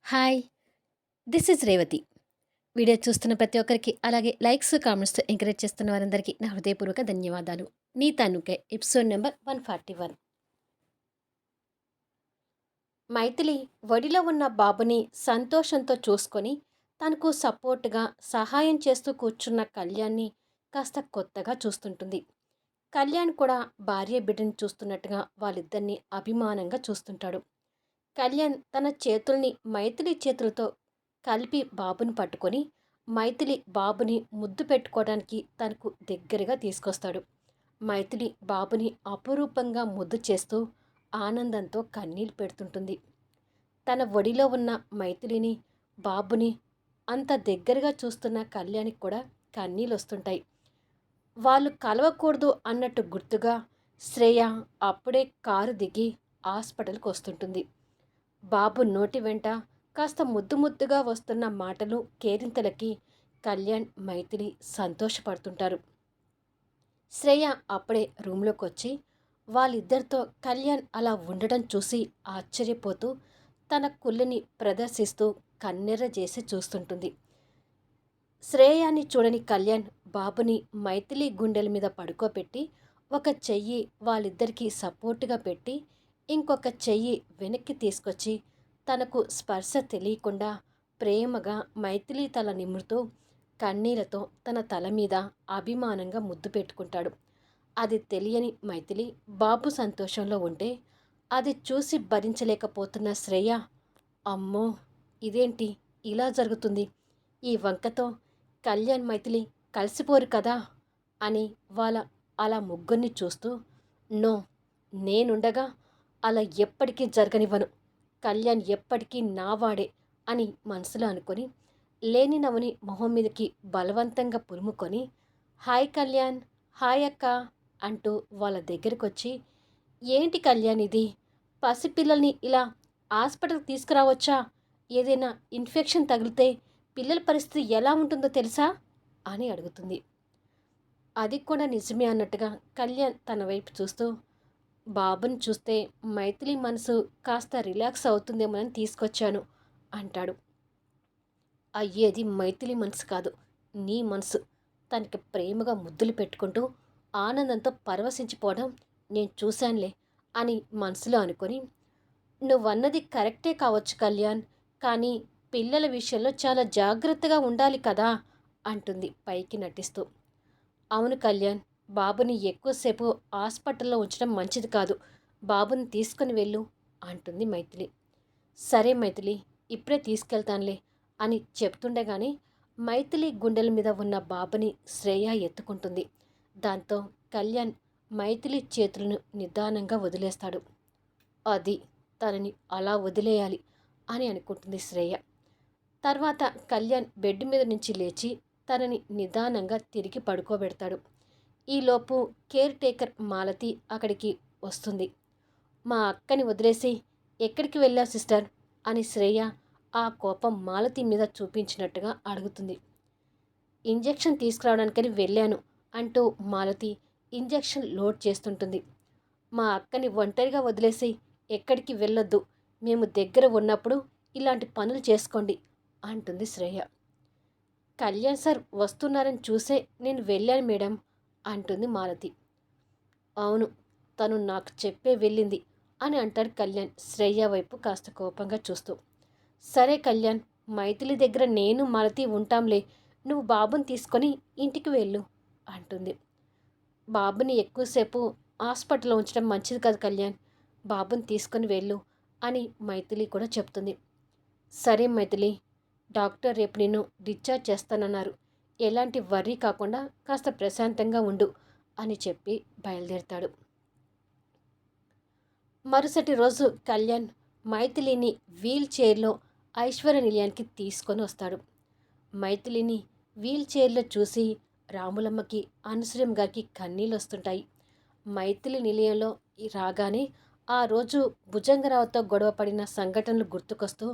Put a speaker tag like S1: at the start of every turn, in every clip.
S1: Hi! This is Revathi. Video చూస్తున్న ప్రతి ఒక్కరికి, అలాగే లైక్స్, కామెంట్స్‌తో ఎంకరేజ్ చేస్తున్న వారందరికీ నా హృదయపూర్వక ధన్యవాదాలు. నీ తనుకే ఎపిసోడ్ నంబర్ 141. మైథిలి ఒడిలో ఉన్న బాబుని సంతోషంతో చూసుకొని, తనకు సపోర్ట్‌గా సహాయం చేస్తూ కూర్చున్న కళ్యాణ్‌ని కాస్త కొత్తగా చూస్తుంటుంది. కళ్యాణ్ కూడా భార్య బిడ్డని చూస్తున్నట్టుగా వాళ్ళిద్దరిని అభిమానంగా చూస్తుంటాడు. కళ్యాణ్ తన చేతుల్ని మైథిలి చేతులతో కలిపి బాబుని పట్టుకొని, మైథిలి బాబుని ముద్దు పెట్టుకోవడానికి తనకు దగ్గరగా తీసుకొస్తాడు. మైథిలి బాబుని అపురూపంగా ముద్దు చేస్తూ ఆనందంతో కన్నీళ్ళు పెడుతుంటుంది. తన ఒడిలో ఉన్న మైథిలిని, బాబుని అంత దగ్గరగా చూస్తున్న కళ్యాణ్‌కి కూడా కన్నీళ్ళొస్తుంటాయి. వాళ్ళు కలవకూడదు అన్నట్టు గుర్తుగా శ్రేయ అప్పుడే కారు దిగి హాస్పిటల్‌కి వస్తుంటుంది. బాబు నోటి వెంట కాస్త ముద్దు ముద్దుగా వస్తున్న మాటలు, కేరింతలకి కళ్యాణ్, మైథిలి సంతోషపడుతుంటారు. శ్రేయ అప్పుడే రూమ్లోకి వచ్చి వాళ్ళిద్దరితో కళ్యాణ్ అలా ఉండడం చూసి ఆశ్చర్యపోతూ తన కుళ్ళిని ప్రదర్శిస్తూ కన్నెర్ర చేసి చూస్తుంటుంది. శ్రేయాని చూడని కళ్యాణ్ బాబుని మైథిలి గుండెల మీద పడుకోబెట్టి ఒక చెయ్యి వాళ్ళిద్దరికీ సపోర్టుగా పెట్టి ఇంకొక చెయ్యి వెనక్కి తీసుకొచ్చి తనకు స్పర్శ తెలియకుండా ప్రేమగా మైథిలి తల నిమురుతూ కన్నీళ్లతో తన తల మీద అభిమానంగా ముద్దు పెట్టుకుంటాడు. అది తెలియని మైథిలి బాబు సంతోషంలో ఉంటే అది చూసి భరించలేకపోతున్న శ్రేయ, అమ్మో, ఇదేంటి ఇలా జరుగుతుంది, ఈ వంకతో కళ్యాణ్ మైథిలి కలిసిపోరు కదా అని వాళ్ళ అలా ముగ్గురిని చూస్తూ, నో, నేనుండగా అలా ఎప్పటికీ జరగనివ్వను, కళ్యాణ్ ఎప్పటికీ నావాడే అని మనసులో అనుకొని లేని నవ్వుని మొహం మీదకి బలవంతంగా పురుముకొని, హాయ్ కళ్యాణ్, హాయ్ అక్క అంటూ వాళ్ళ దగ్గరికి వచ్చి, ఏంటి కళ్యాణ్ ఇది, పసిపిల్లల్ని ఇలా హాస్పిటల్కి తీసుకురావచ్చా, ఏదైనా ఇన్ఫెక్షన్ తగిలితే పిల్లల పరిస్థితి ఎలా ఉంటుందో తెలుసా అని అడుగుతుంది. అది కూడా నిజమే అన్నట్టుగా కళ్యాణ్ తన వైపు చూస్తూ, బాబుని చూస్తే మైథిలి మనసు కాస్త రిలాక్స్ అవుతుందేమోనని తీసుకొచ్చాను అంటాడు. అయ్యేది మైథిలి మనసు కాదు, నీ మనసు. తనకి ప్రేమగా ముద్దులు పెట్టుకుంటూ ఆనందంతో పరవశించిపోవడం నేను చూశానులే అని మనసులో అనుకొని, నువ్వన్నది కరెక్టే కావచ్చు కళ్యాణ్, కానీ పిల్లల విషయంలో చాలా జాగ్రత్తగా ఉండాలి కదా అంటుంది పైకి నటిస్తూ. అవును కళ్యాణ్, బాబుని ఎక్కువసేపు హాస్పిటల్లో ఉంచడం మంచిది కాదు, బాబుని తీసుకుని వెళ్ళు అంటుంది మైథిలి. సరే మైథిలి, ఇప్పుడే తీసుకెళ్తానులే అని చెప్తుండగానే మైథిలి గుండెల మీద ఉన్న బాబుని శ్రేయ ఎత్తుకుంటుంది. దాంతో కళ్యాణ్ మైథిలి చేతులను నిదానంగా వదిలేస్తాడు. అది తనని అలా వదిలేయాలి అని అనుకుంటుంది శ్రేయ. తర్వాత కళ్యాణ్ బెడ్ మీద నుంచి లేచి తనని నిదానంగా తిరిగి పడుకోబెడతాడు. ఈలోపు కేర్ టేకర్ మాలతి అక్కడికి వస్తుంది. మా అక్కని వదిలేసి ఎక్కడికి వెళ్ళావు సిస్టర్ అని శ్రేయ ఆ కోపం మాలతి మీద చూపించినట్టుగా అడుగుతుంది. ఇంజెక్షన్ తీసుకురావడానికని వెళ్ళాను అంటూ మాలతి ఇంజెక్షన్ లోడ్ చేస్తుంటుంది. మా అక్కని ఒంటరిగా వదిలేసి ఎక్కడికి వెళ్ళొద్దు, మేము దగ్గర ఉన్నప్పుడు ఇలాంటి పనులు చేసుకోండి అంటుంది శ్రేయ. కళ్యాణ్ సార్ వస్తున్నారని చూసే నేను వెళ్ళాను మేడం అంటుంది మాలతి. అవును, తను నాకు చెప్పే వెళ్ళింది అని అంటాడు కళ్యాణ్ శ్రేయ వైపు కాస్త కోపంగా చూస్తూ. సరే కళ్యాణ్, మైథిలి దగ్గర నేను మాలతి ఉంటాంలే, నువ్వు బాబుని తీసుకొని ఇంటికి వెళ్ళు అంటుంది. బాబుని ఎక్కువసేపు హాస్పిటల్లో ఉంచడం మంచిది కాదు కళ్యాణ్, బాబుని తీసుకొని వెళ్ళు అని మైథిలి కూడా చెప్తుంది. సరే మైథిలి, డాక్టర్ రేపు నిన్ను డిశ్చార్జ్ చేస్తానన్నారు, ఎలాంటి వర్రీ కాకుండా కాస్త ప్రశాంతంగా ఉండు అని చెప్పి బయలుదేరతాడు. మరుసటి రోజు కళ్యాణ్ మైథిలిని వీల్ చైర్లో ఐశ్వర్య నిలయానికి తీసుకొని వస్తాడు. మైథిలిని వీల్ చైర్లో చూసి రాములమ్మకి, అనసూయం గారికి కన్నీళ్ళు వస్తుంటాయి. మైథిలి నిలయంలో రాగానే ఆ రోజు భుజంగరావుతో గొడవ పడిన సంఘటనలు గుర్తుకొస్తూ,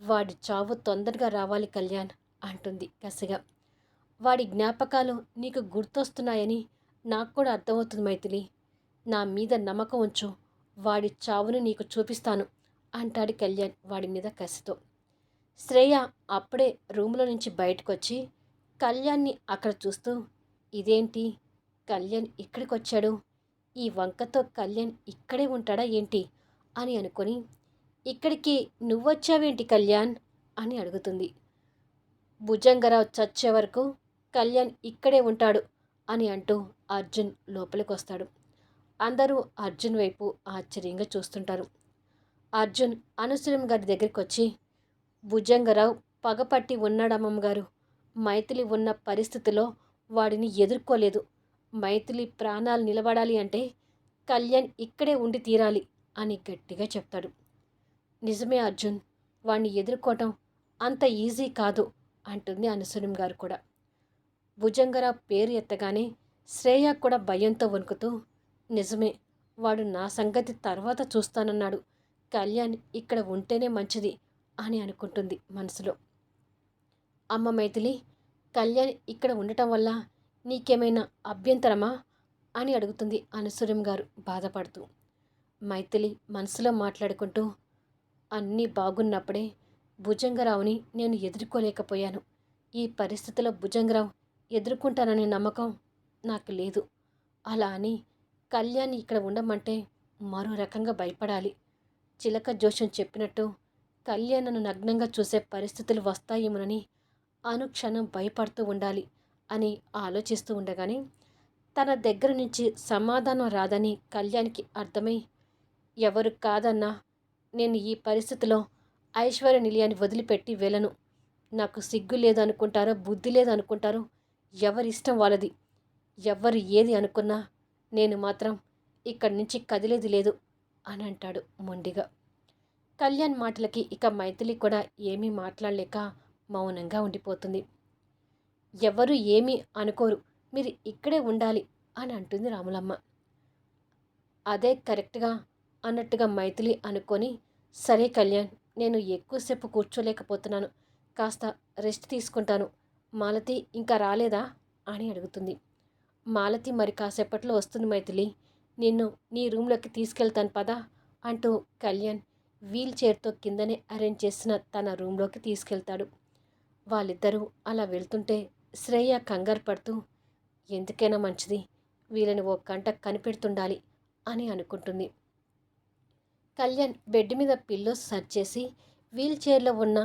S1: వాడి చావు తొందరగా రావాలి కళ్యాణ్ అంటుంది కసిగా. వాడి జ్ఞాపకాలు నీకు గుర్తొస్తున్నాయని నాకు కూడా అర్థమవుతుంది మైథిలి, నా మీద నమ్మకం ఉంచు, వాడి చావును నీకు చూపిస్తాను అంటాడు కళ్యాణ్ వాడి మీద కసితో. శ్రేయ అప్పుడే రూమ్లో నుంచి బయటకొచ్చి కళ్యాణ్ని అక్కడ చూస్తూ, ఇదేంటి, కళ్యాణ్ ఇక్కడికొచ్చాడు, ఈ వంకతో కళ్యాణ్ ఇక్కడే ఉంటాడా ఏంటి అని అనుకొని, ఇక్కడికి నువ్వొచ్చావేంటి కళ్యాణ్ అని అడుగుతుంది. భుజంగరావు చచ్చే వరకు కళ్యాణ్ ఇక్కడే ఉంటాడు అని అంటూ అర్జున్ లోపలికొస్తాడు. అందరూ అర్జున్ వైపు ఆశ్చర్యంగా చూస్తుంటారు. అర్జున్ అనసూయం గారి దగ్గరికి భుజంగరావు పగపట్టి ఉన్నాడమ్మమ్మ గారు. మైథిలి ఉన్న పరిస్థితిలో వాడిని ఎదుర్కోలేదు. మైథిలి ప్రాణాలు నిలబడాలి అంటే కళ్యాణ్ ఇక్కడే ఉండి తీరాలి అని గట్టిగా చెప్తాడు. నిజమే అర్జున్, వాణ్ణి ఎదుర్కోవటం అంత ఈజీ కాదు అంటుంది అనసూయం గారు కూడా. భుజంగరావు పేరు ఎత్తగానే శ్రేయ కూడా భయంతో వణుకుతూ, నిజమే, వాడు నా సంగతి తర్వాత చూస్తానన్నాడు. కళ్యాణ్ ఇక్కడ ఉంటేనే మంచిది అని అనుకుంటుంది మనసులో. అమ్మ మైథిలి, కళ్యాణ్ ఇక్కడ ఉండటం వల్ల నీకేమైనా అభ్యంతరమా అని అడుగుతుంది అనసూయం గారు బాధపడుతూ. మైథిలి మనసులో మాట్లాడుకుంటూ, అన్నీ బాగున్నప్పుడే భుజంగరావుని నేను ఎదుర్కోలేకపోయాను. ఈ పరిస్థితిలో భుజంగరావు ఎదుర్కొంటాననే నమ్మకం నాకు లేదు. అలా అని కళ్యాణ్ ఇక్కడ ఉండమంటే మరో రకంగా భయపడాలి. చిలక జోషం చెప్పినట్టు కళ్యాణ్ నన్ను నగ్నంగా చూసే పరిస్థితులు వస్తాయేమోనని అనుక్షణం భయపడుతూ ఉండాలి అని ఆలోచిస్తూ ఉండగానే తన దగ్గర నుంచి సమాధానం రాదని కళ్యాణ్కి అర్థమై, ఎవరు కాదన్నా నేను ఈ పరిస్థితిలో ఐశ్వర్య నిలయాన్ని వదిలిపెట్టి వెళ్ళను. నాకు సిగ్గు లేదనుకుంటారో బుద్ధి లేదనుకుంటారో ఎవరిష్టం వాళ్ళది. ఎవరు ఏది అనుకున్నా నేను మాత్రం ఇక్కడి నుంచి కదిలేది లేదు అని అంటాడు మొండిగా. కళ్యాణ్ మాటలకి ఇక మైథిలి కూడా ఏమీ మాట్లాడలేక మౌనంగా ఉండిపోతుంది. ఎవరు ఏమీ అనుకోరు, మీరు ఇక్కడే ఉండాలి అని అంటుంది రాములమ్మ. అదే కరెక్ట్గా అన్నట్టుగా మైథిలి అనుకొని, సరే కళ్యాణ్, నేను ఎక్కువసేపు కూర్చోలేకపోతున్నాను, కాస్త రెస్ట్ తీసుకుంటాను. మాలతి ఇంకా రాలేదా అని అడుగుతుంది. మాలతి మరి కాసేపట్లో వస్తుంది మైథిలి, నిన్ను నీ రూమ్లోకి తీసుకెళ్తాను పదా అంటూ కళ్యాణ్ వీల్ చైర్తో కిందనే అరేంజ్ చేసిన తన రూమ్లోకి తీసుకెళ్తాడు. వాళ్ళిద్దరూ అలా వెళ్తుంటే శ్రేయ కంగారు పడుతూ, ఎందుకైనా మంచిది, వీళ్ళని ఓ గంట కనిపెడుతుండాలి అని అనుకుంటుంది. కళ్యాణ్ బెడ్ మీద పిల్లోస్ సర్చ్ చేసి వీల్ చైర్లో ఉన్న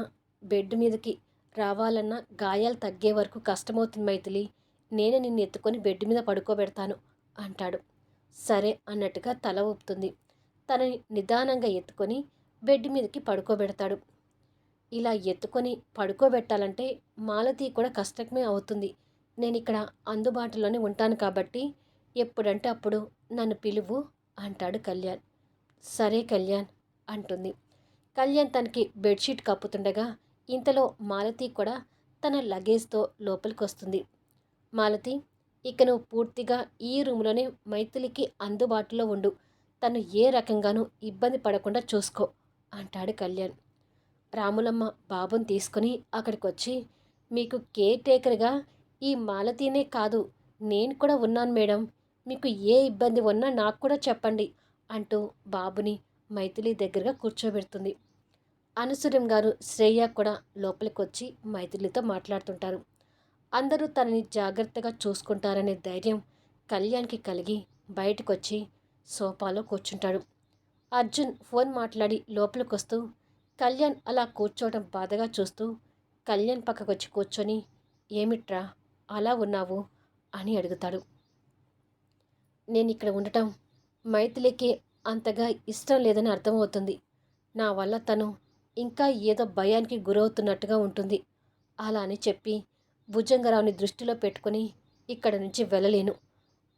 S1: బెడ్ మీదకి రావాలన్నా గాయాలు తగ్గే వరకు కష్టమవుతుంది మైథిలి, నేనే నిన్ను ఎత్తుకొని బెడ్ మీద పడుకోబెడతాను అంటాడు. సరే అన్నట్టుగా తల ఊపుతుంది. తనని నిదానంగా ఎత్తుకొని బెడ్ మీదకి పడుకోబెడతాడు. ఇలా ఎత్తుకొని పడుకోబెట్టాలంటే మాలతి కూడా కష్టమే అవుతుంది. నేను ఇక్కడ అందుబాటులోనే ఉంటాను కాబట్టి ఎప్పుడంటే అప్పుడు నన్ను పిలువు అంటాడు కళ్యాణ్. సరే కళ్యాణ్ అంటుంది. కళ్యాణ్ తనకి బెడ్షీట్ కప్పుతుండగా ఇంతలో మాలతి కూడా తన లగేజ్తో లోపలికి వస్తుంది. మాలతి, ఇక నువ్వు పూర్తిగా ఈ రూమ్లోనే మైథిలికి అందుబాటులో ఉండు, తను ఏ రకంగానూ ఇబ్బంది పడకుండా చూసుకో అంటాడు కళ్యాణ్. రాములమ్మ బాబుని తీసుకుని అక్కడికి వచ్చి, మీకు కేర్ టేకర్గా ఈ మాలతీనే కాదు, నేను కూడా ఉన్నాను మేడం, మీకు ఏ ఇబ్బంది ఉన్నా నాకు కూడా చెప్పండి అంటూ బాబుని మైథిలి దగ్గరగా కూర్చోబెడుతుంది. అనసూయం గారు శ్రేయ కూడా లోపలికి వచ్చి మైథిలితో మాట్లాడుతుంటారు. అందరూ తనని జాగ్రత్తగా చూసుకుంటారనే ధైర్యం కళ్యాణ్కి కలిగి బయటకొచ్చి సోఫాలో కూర్చుంటాడు. అర్జున్ ఫోన్ మాట్లాడి లోపలికొస్తూ కళ్యాణ్ అలా కూర్చోవడం బాధగా చూస్తూ కళ్యాణ్ పక్కకొచ్చి కూర్చొని, ఏమిట్రా అలా ఉన్నావు అని అడుగుతాడు. నేను ఇక్కడ ఉండటం మైథిలికి అంతగా ఇష్టం లేదని అర్థమవుతుంది. నా వల్ల తను ఇంకా ఏదో భయానికి గురవుతున్నట్టుగా ఉంటుంది. అలా అని చెప్పి భుజంగరావుని దృష్టిలో పెట్టుకుని ఇక్కడ నుంచి వెళ్ళలేను.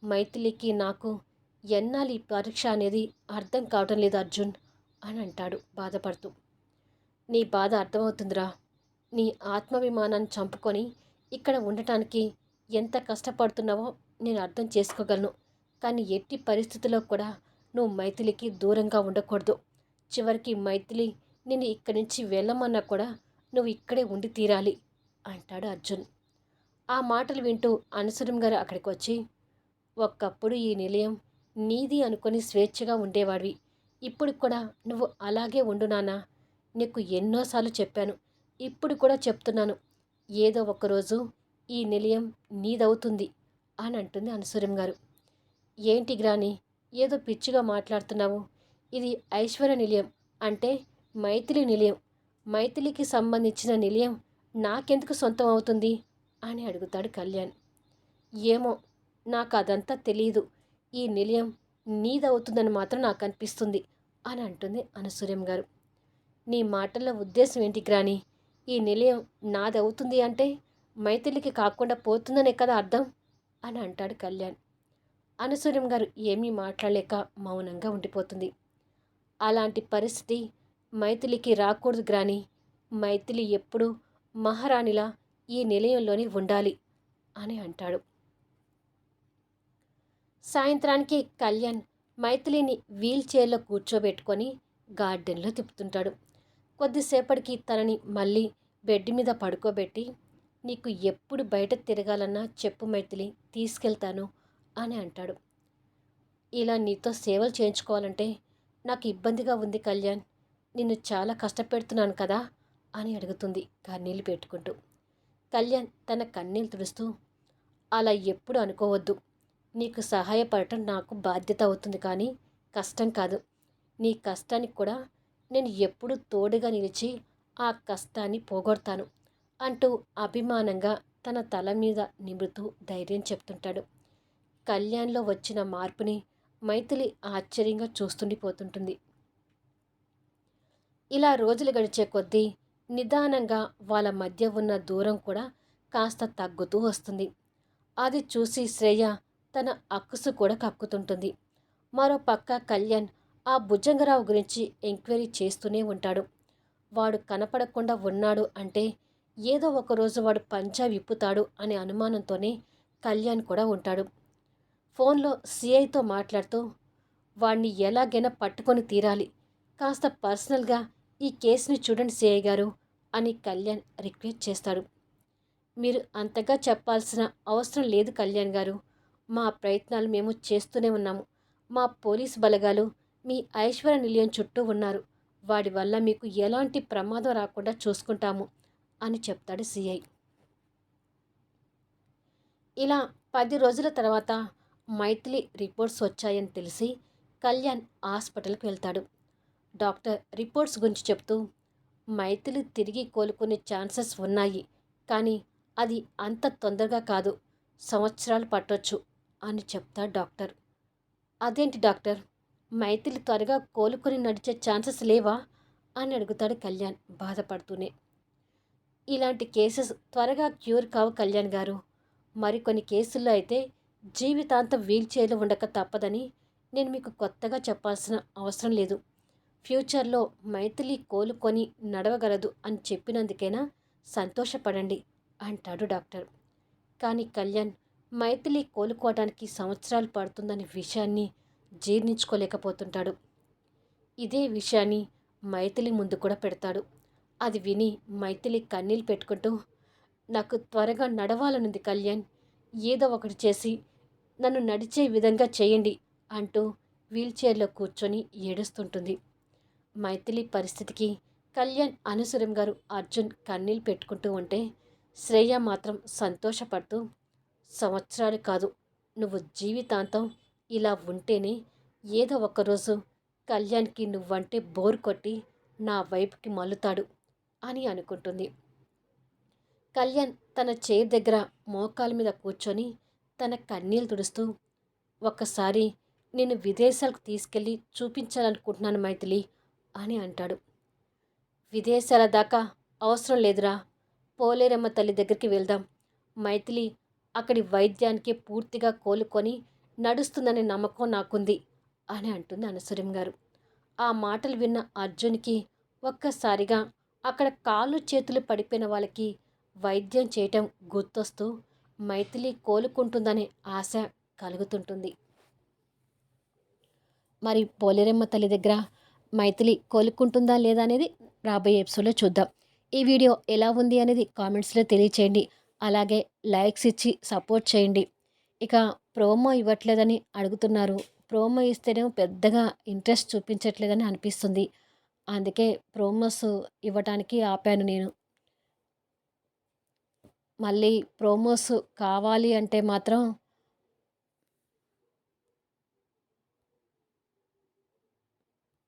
S1: మైథిలికి నాకు ఎన్నాళ్ళు ఈ పరీక్ష అనేది అర్థం కావటం లేదు అర్జున్ అని అంటాడు బాధపడుతూ. నీ బాధ అర్థమవుతుందిరా. నీ ఆత్మాభిమానాన్ని చంపుకొని ఇక్కడ ఉండటానికి ఎంత కష్టపడుతున్నావో నేను అర్థం చేసుకోగలను. కానీ ఎట్టి పరిస్థితుల్లో కూడా నువ్వు మైథిలికి దూరంగా ఉండకూడదు. చివరికి మైథిలి నిన్ను ఇక్కడి నుంచి వెళ్ళమన్నా కూడా నువ్వు ఇక్కడే ఉండి తీరాలి అంటాడు అర్జున్. ఆ మాటలు వింటూ అనసూయం గారు అక్కడికి వచ్చి, ఒకప్పుడు ఈ నిలయం నీది అనుకొని స్వేచ్ఛగా ఉండేవాడివి, ఇప్పుడు కూడా నువ్వు అలాగే ఉండు నాన్నా. నీకు ఎన్నోసార్లు చెప్పాను, ఇప్పుడు కూడా చెప్తున్నాను. ఏదో ఒకరోజు ఈ నిలయం నీదవుతుంది అని అంటుంది అనసూయం గారు. ఏంటి గ్రాని, ఏదో పిచ్చిగా మాట్లాడుతున్నావు? ఇది ఐశ్వర్య నిలయం, అంటే మైథిలి నిలయం. మైథిలికి సంబంధించిన నిలయం నాకెందుకు సొంతం అవుతుంది అని అడుగుతాడు కళ్యాణ్. ఏమో, నాకు అదంతా తెలీదు. ఈ నిలయం నీదవుతుందని మాత్రం నాకు అనిపిస్తుంది అని అంటుంది అనసూయం గారు. నీ మాటల్లో ఉద్దేశం ఏంటి గ్రాని? ఈ నిలయం నాదవుతుంది అంటే మైథిలికి కాకుండా పోతుందనే కదా అర్థం అని అంటాడు కళ్యాణ్. అనసూయం గారు ఏమీ మాట్లాడలేక మౌనంగా ఉండిపోతుంది. అలాంటి పరిస్థితి మైథిలికి రాకూడదు గ్రాని. మైథిలి ఎప్పుడూ మహారాణిలా ఈ నిలయంలోనే ఉండాలి అని అంటాడు. సాయంత్రానికి కళ్యాణ్ మైథిలిని వీల్ చైర్లో కూర్చోబెట్టుకొని గార్డెన్లో తిప్పుతుంటాడు. కొద్దిసేపటికి తనని మళ్ళీ బెడ్ మీద పడుకోబెట్టి, నీకు ఎప్పుడు బయట తిరగాలన్నా చెప్పు మైథిలి, తీసుకెళ్తాను అని అంటాడు. ఇలా నీతో సేవలు చేయించుకోవాలంటే నాకు ఇబ్బందిగా ఉంది కళ్యాణ్. నిన్ను చాలా కష్టపెడుతున్నాను కదా అని అడుగుతుంది కన్నీళ్ళు పెట్టుకుంటూ. కళ్యాణ్ తన కన్నీళ్ళు తుడుస్తూ, అలా ఎప్పుడు అనుకోవద్దు. నీకు సహాయపడటం నాకు బాధ్యత అవుతుంది, కానీ కష్టం కాదు. నీ కష్టానికి కూడా నేను ఎప్పుడూ తోడుగా నిలిచి ఆ కష్టాన్ని పోగొడతాను అంటూ అభిమానంగా తన తల మీద నిమురుతూ ధైర్యం చెప్తుంటాడు. కళ్యాణ్లో వచ్చిన మార్పుని మైథిలి ఆశ్చర్యంగా చూస్తుండిపోతుంటుంది. ఇలా రోజులు గడిచే కొద్దీ నిదానంగా వాళ్ళ మధ్య ఉన్న దూరం కూడా కాస్త తగ్గుతూ వస్తుంది. అది చూసి శ్రేయ తన అక్కుసు కూడా కక్కుతుంటుంది. మరో పక్క కళ్యాణ్ ఆ భుజంగరావు గురించి ఎంక్వైరీ చేస్తూనే ఉంటాడు. వాడు కనపడకుండా ఉన్నాడు అంటే ఏదో ఒకరోజు వాడు పంజా విప్పుతాడు అనే అనుమానంతోనే కళ్యాణ్ కూడా ఉంటాడు. ఫోన్లో సిఐతో మాట్లాడుతూ, వాణ్ణి ఎలాగైనా పట్టుకొని తీరాలి, కాస్త పర్సనల్గా ఈ కేసుని చూడండి సిఐ గారు అని కళ్యాణ్ రిక్వెస్ట్ చేస్తాడు. మీరు అంతగా చెప్పాల్సిన అవసరం లేదు కళ్యాణ్ గారు. మా ప్రయత్నాలు మేము చేస్తూనే ఉన్నాము. మా పోలీసు బలగాలు మీ ఐశ్వర్య నిలయం చుట్టూ ఉన్నారు. వాడి వల్ల మీకు ఎలాంటి ప్రమాదం రాకుండా చూసుకుంటాము అని చెప్తాడు సిఐ. ఇలా 10 రోజుల తర్వాత మైథిలి రిపోర్ట్స్ వచ్చాయని తెలిసి కళ్యాణ్ హాస్పిటల్కి వెళ్తాడు. డాక్టర్ రిపోర్ట్స్ గురించి చెప్తూ, మైథిలి తిరిగి కోలుకునే ఛాన్సెస్ ఉన్నాయి, కానీ అది అంత తొందరగా కాదు, సంవత్సరాలు పట్టొచ్చు అని చెప్తాడు డాక్టర్. అదేంటి డాక్టర్, మైథిలి త్వరగా కోలుకొని నడిచే ఛాన్సెస్ లేవా అని అడుగుతాడు కళ్యాణ్ బాధపడుతూనే. ఇలాంటి కేసెస్ త్వరగా క్యూర్ కావు కళ్యాణ్ గారు. మరికొన్ని కేసుల్లో అయితే జీవితాంతం వీల్ చైర్లో ఉండక తప్పదని నేను మీకు కొత్తగా చెప్పాల్సిన అవసరం లేదు. ఫ్యూచర్లో మైథిలి కోలుకొని నడవగలదు అని చెప్పినందుకైనా సంతోషపడండి అంటాడు డాక్టర్. కానీ కళ్యాణ్ మైథిలి కోలుకోవడానికి సంవత్సరాలు పడుతుందనే విషయాన్ని జీర్ణించుకోలేకపోతుంటాడు. ఇదే విషయాన్ని మైథిలి ముందు కూడా పెడతాడు. అది విని మైథిలి కన్నీళ్ళు పెట్టుకుంటూ, నాకు త్వరగా నడవాలనుంది కళ్యాణ్, ఏదో ఒకటి చేసి నన్ను నడిచే విధంగా చేయండి అంటూ వీల్చైర్లో కూర్చొని ఏడుస్తుంటుంది. మైథిలి పరిస్థితికి కళ్యాణ్, అనసూయం గారు, అర్జున్ కన్నీళ్ళు పెట్టుకుంటూ ఉంటే శ్రేయ మాత్రం సంతోషపడుతూ, సంవత్సరాలు కాదు, నువ్వు జీవితాంతం ఇలా ఉంటేనే ఏదో ఒకరోజు కళ్యాణ్కి నువ్వంటే బోర్ కొట్టి నా వైపుకి మల్లుతాడు అని అనుకుంటుంది. కళ్యాణ్ తన చైర్ దగ్గర మోకాల మీద కూర్చొని తన కన్నీళ్ళు తుడుస్తూ, ఒక్కసారి నేను విదేశాలకు తీసుకెళ్ళి చూపించాలనుకుంటున్నాను మైథిలి అని అంటాడు. విదేశాల దాకా అవసరం లేదురా, పోలేరమ్మ తల్లి దగ్గరికి వెళ్దాం. మైథిలి అక్కడి వైద్యానికి పూర్తిగా కోలుకొని నడుస్తుందనే నమ్మకం నాకుంది అని అంటుంది అనసూయం గారు. ఆ మాటలు విన్న అర్జున్కి ఒక్కసారిగా అక్కడ కాళ్ళు చేతులు పడిపోయిన వాళ్ళకి వైద్యం చేయటం గుర్తొస్తూ మైథిలి కోలుకుంటుందనే ఆశ కలుగుతుంటుంది. మరి పోలేరమ్మ తల్లి దగ్గర మైథిలి కోలుకుంటుందా లేదా అనేది రాబోయే ఎపిసోడ్లో చూద్దాం. ఈ వీడియో ఎలా ఉంది అనేది కామెంట్స్లో తెలియచేయండి. అలాగే లైక్స్ ఇచ్చి సపోర్ట్ చేయండి. ఇక ప్రోమో ఇవ్వట్లేదని అడుగుతున్నారు. ప్రోమో ఇస్తేనేమో పెద్దగా ఇంట్రెస్ట్ చూపించట్లేదని అనిపిస్తుంది. అందుకే ప్రోమోస్ ఇవ్వటానికి ఆపాను నేను. మళ్ళీ ప్రోమోస్ కావాలి అంటే మాత్రం